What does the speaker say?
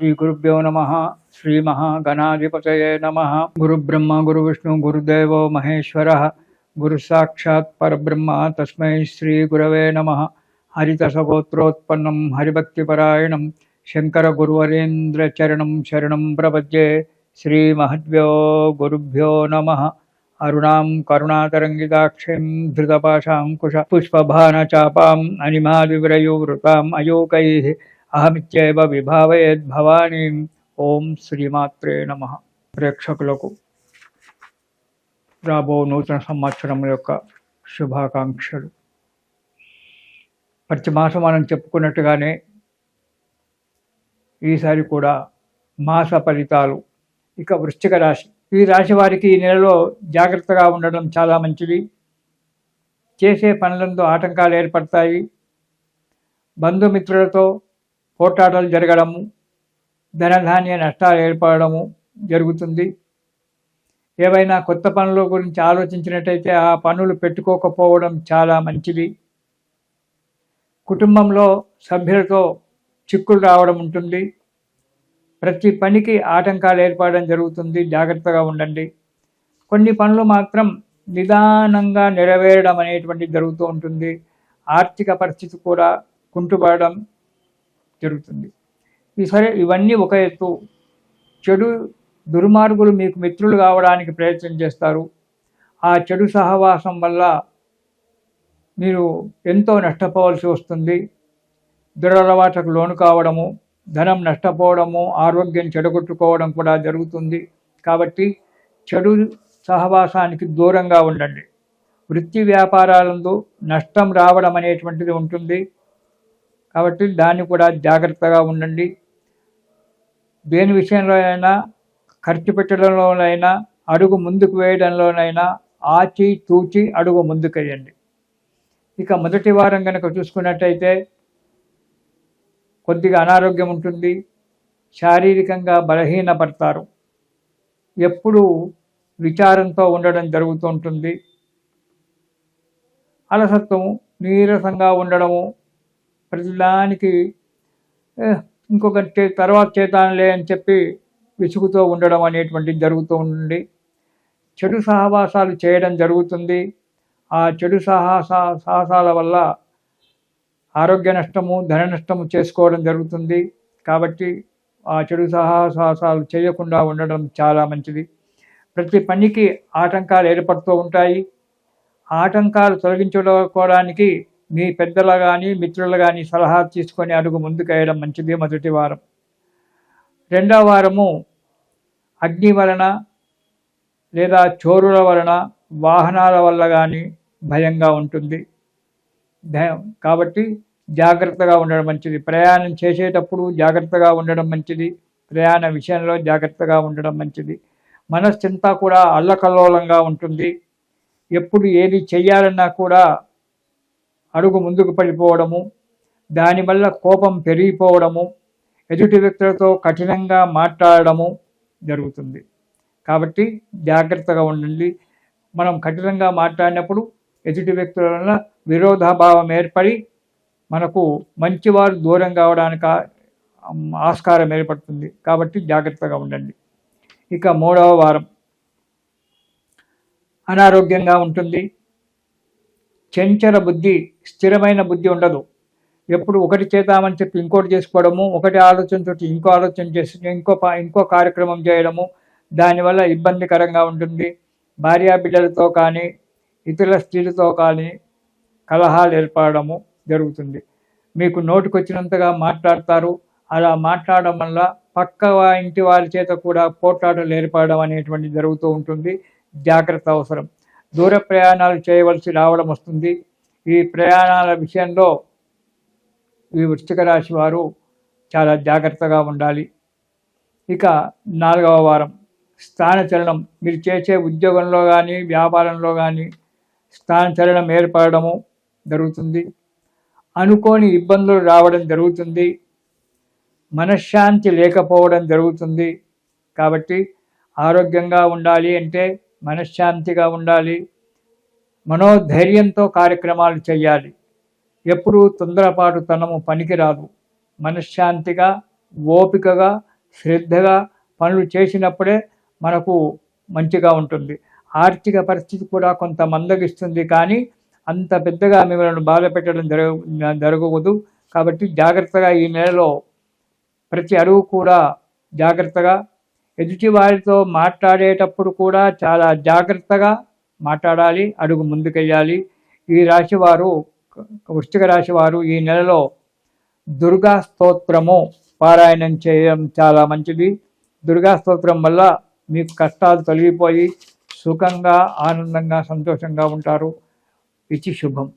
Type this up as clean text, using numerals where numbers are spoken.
श्रीगुरुभ्यो नमः। श्रीमहागणाधिपतये नमः। गुरुब्रह्मा गुरुविष्णु गुरुदेवो महेश्वरः। गुरुसाक्षात् परब्रह्म तस्मै श्रीगुरवे नमः। हरितसगोत्रोत्पन्नं हरिभक्तिपरायणं शङ्करगुरुवरेन्द्रचरणं शरणं प्रपद्ये। श्रीमहद्भ्यो गुरुभ्यो नमः। अरुणां करुणातरङ्गिताक्षीं धृतपाशाङ्कुश पुष्पभानचापाम् अनिमादिव्रयोवृताम् अयोकैः అహమిత్యేవ విభావయేద్ భవానీం. ఓం శ్రీమాత్రే నమః. ప్రేక్షకులకు రాబో నూతన సంవత్సరం యొక్క శుభాకాంక్షలు. ప్రతి మాసం మనం చెప్పుకున్నట్టుగానే ఈసారి కూడా మాస ఫలితాలు. ఇక వృశ్చిక రాశి, ఈ రాశి వారికి ఈ నెలలో జాగ్రత్తగా ఉండడం చాలా మంచిది. చేసే పనులందు ఆటంకాలు ఏర్పడతాయి. బంధుమిత్రులతో పోట్లాటలు జరగడము, ధనధాన్య నష్టాలు ఏర్పడము జరుగుతుంది. ఏవైనా కొత్త పనుల గురించి ఆలోచించినట్టయితే ఆ పనులు పెట్టుకోకపోవడం చాలా మంచిది. కుటుంబంలో సభ్యులతో చిక్కులు రావడం ఉంటుంది. ప్రతి పనికి ఆటంకాలు ఏర్పడడం జరుగుతుంది. జాగ్రత్తగా ఉండండి. కొన్ని పనులు మాత్రం నిదానంగా నెరవేరడం అనేటువంటి జరుగుతూ ఉంటుంది. ఆర్థిక పరిస్థితి కూడా కుంటుపడడం జరుగుతుంది. సరే, ఇవన్నీ ఒక ఎత్తు. చెడు దుర్మార్గులు మీకు మిత్రులు కావడానికి ప్రయత్నం చేస్తారు. ఆ చెడు సహవాసం వల్ల మీరు ఎంతో నష్టపోవాల్సి వస్తుంది. దురలవాట్లకు లోను కావడము, ధనం నష్టపోవడము, ఆరోగ్యం చెడగొట్టుకోవడం కూడా జరుగుతుంది. కాబట్టి చెడు సహవాసానికి దూరంగా ఉండండి. వృత్తి వ్యాపారాలందు నష్టం రావడం అనేటువంటిది ఉంటుంది. కాబట్టి దాన్ని కూడా జాగ్రత్తగా ఉండండి. దేని విషయంలో అయినా, ఖర్చు పెట్టడంలోనైనా, అడుగు ముందుకు వేయడంలోనైనా ఆచి తూచి అడుగు ముందుకు వేయండి. ఇక మొదటి వారం కనుక చూసుకున్నట్టయితే కొద్దిగా అనారోగ్యం ఉంటుంది. శారీరకంగా బలహీనపడతారు. ఎప్పుడూ విచారంతో ఉండడం జరుగుతూ ఉంటుంది. అలసత్వము, నీరసంగా ఉండడము, ప్రతిదానికి ఇంకొక తర్వాత చేతానులే అని చెప్పి విసుగుతూ ఉండడం అనేటువంటిది జరుగుతూ ఉండి చెడు సహవాసాలు చేయడం జరుగుతుంది. ఆ చెడు సాహసాల వల్ల ఆరోగ్య నష్టము, ధన నష్టము చేసుకోవడం జరుగుతుంది. కాబట్టి ఆ చెడు సాహసాలు చేయకుండా ఉండడం చాలా మంచిది. ప్రతి పనికి ఆటంకాలు ఏర్పడుతూ ఉంటాయి. ఆటంకాలు తొలగించుకోవడానికి మీ పెద్దలు కానీ మిత్రులు కానీ సలహా తీసుకొని అడుగు ముందుకు వేయడం మంచిది మొదటి వారం. రెండవ వారము అగ్ని వలన లేదా చోరుల వలన, వాహనాల వల్ల కానీ భయంగా ఉంటుంది. కాబట్టి జాగ్రత్తగా ఉండడం మంచిది. ప్రయాణం చేసేటప్పుడు జాగ్రత్తగా ఉండడం మంచిది. ప్రయాణ విషయంలో జాగ్రత్తగా ఉండడం మంచిది. మనస్సంతా కూడా అల్లకల్లోలంగా ఉంటుంది. ఎప్పుడు ఏది చెయ్యాలన్నా కూడా అడుగు ముందుకు పడిపోవడము, దానివల్ల కోపం పెరిగిపోవడము, ఎదుటి వ్యక్తులతో కఠినంగా మాట్లాడడము జరుగుతుంది. కాబట్టి జాగ్రత్తగా ఉండండి. మనం కఠినంగా మాట్లాడినప్పుడు ఎదుటి వ్యక్తుల వల్ల విరోధాభావం ఏర్పడి మనకు మంచివారు దూరం కావడానికి ఆస్కారం ఏర్పడుతుంది. కాబట్టి జాగ్రత్తగా ఉండండి. ఇక మూడవ వారం అనారోగ్యంగా ఉంటుంది. చంచల బుద్ధి, స్థిరమైన బుద్ధి ఉండదు. ఎప్పుడు ఒకటి చేద్దామని చెప్పి ఇంకోటి చేసుకోవడము, ఒకటి ఆలోచనతో ఇంకో ఆలోచన చేసి ఇంకో కార్యక్రమం చేయడము, దానివల్ల ఇబ్బందికరంగా ఉంటుంది. భార్యాబిడ్డలతో కానీ ఇతర స్త్రీలతో కానీ కలహాలు ఏర్పడము జరుగుతుంది. మీకు నోటికొచ్చినంతగా మాట్లాడతారు. అలా మాట్లాడడం వల్ల పక్క ఇంటి వారి చేత కూడా పోట్లాటలు ఏర్పడడం అనేటువంటి జరుగుతూ ఉంటుంది. జాగ్రత్త అవసరం. దూర ప్రయాణాలు చేయవలసి రావడం వస్తుంది. ఈ ప్రయాణాల విషయంలో ఈ వృశ్చిక రాశి వారు చాలా జాగ్రత్తగా ఉండాలి. ఇక నాలుగవ వారం స్థానచలనం. మీరు చేసే ఉద్యోగంలో కానీ వ్యాపారంలో కానీ స్థానచలనం ఏర్పడము జరుగుతుంది. అనుకోని ఇబ్బందులు రావడం జరుగుతుంది. మనశ్శాంతి లేకపోవడం జరుగుతుంది. కాబట్టి ఆరోగ్యంగా ఉండాలి అంటే మనశ్శాంతిగా ఉండాలి. మనోధైర్యంతో కార్యక్రమాలు చేయాలి. ఎప్పుడూ తొందరపాటు తనము పనికిరాదు. మనశ్శాంతిగా ఓపికగా శ్రద్ధగా పనులు చేసినప్పుడే మనకు మంచిగా ఉంటుంది. ఆర్థిక పరిస్థితి కూడా కొంత మందగిస్తుంది, కానీ అంత పెద్దగా మిమ్మల్ని బాధ పెట్టడం జరగకూడదు. కాబట్టి జాగ్రత్తగా ఈ నెలలో ప్రతి అడుగు కూడా జాగ్రత్తగా, ఎదుటి వారితో మాట్లాడేటప్పుడు కూడా చాలా జాగ్రత్తగా మాట్లాడాలి, అడుగు ముందుకెళ్ళాలి. ఈ రాశివారు, వృశ్చిక రాశివారు ఈ నెలలో దుర్గా స్తోత్రము పారాయణం చేయడం చాలా మంచిది. దుర్గా స్తోత్రం వల్ల మీకు కష్టాలు తొలగిపోయి సుఖంగా, ఆనందంగా, సంతోషంగా ఉంటారు. ఇది శుభం.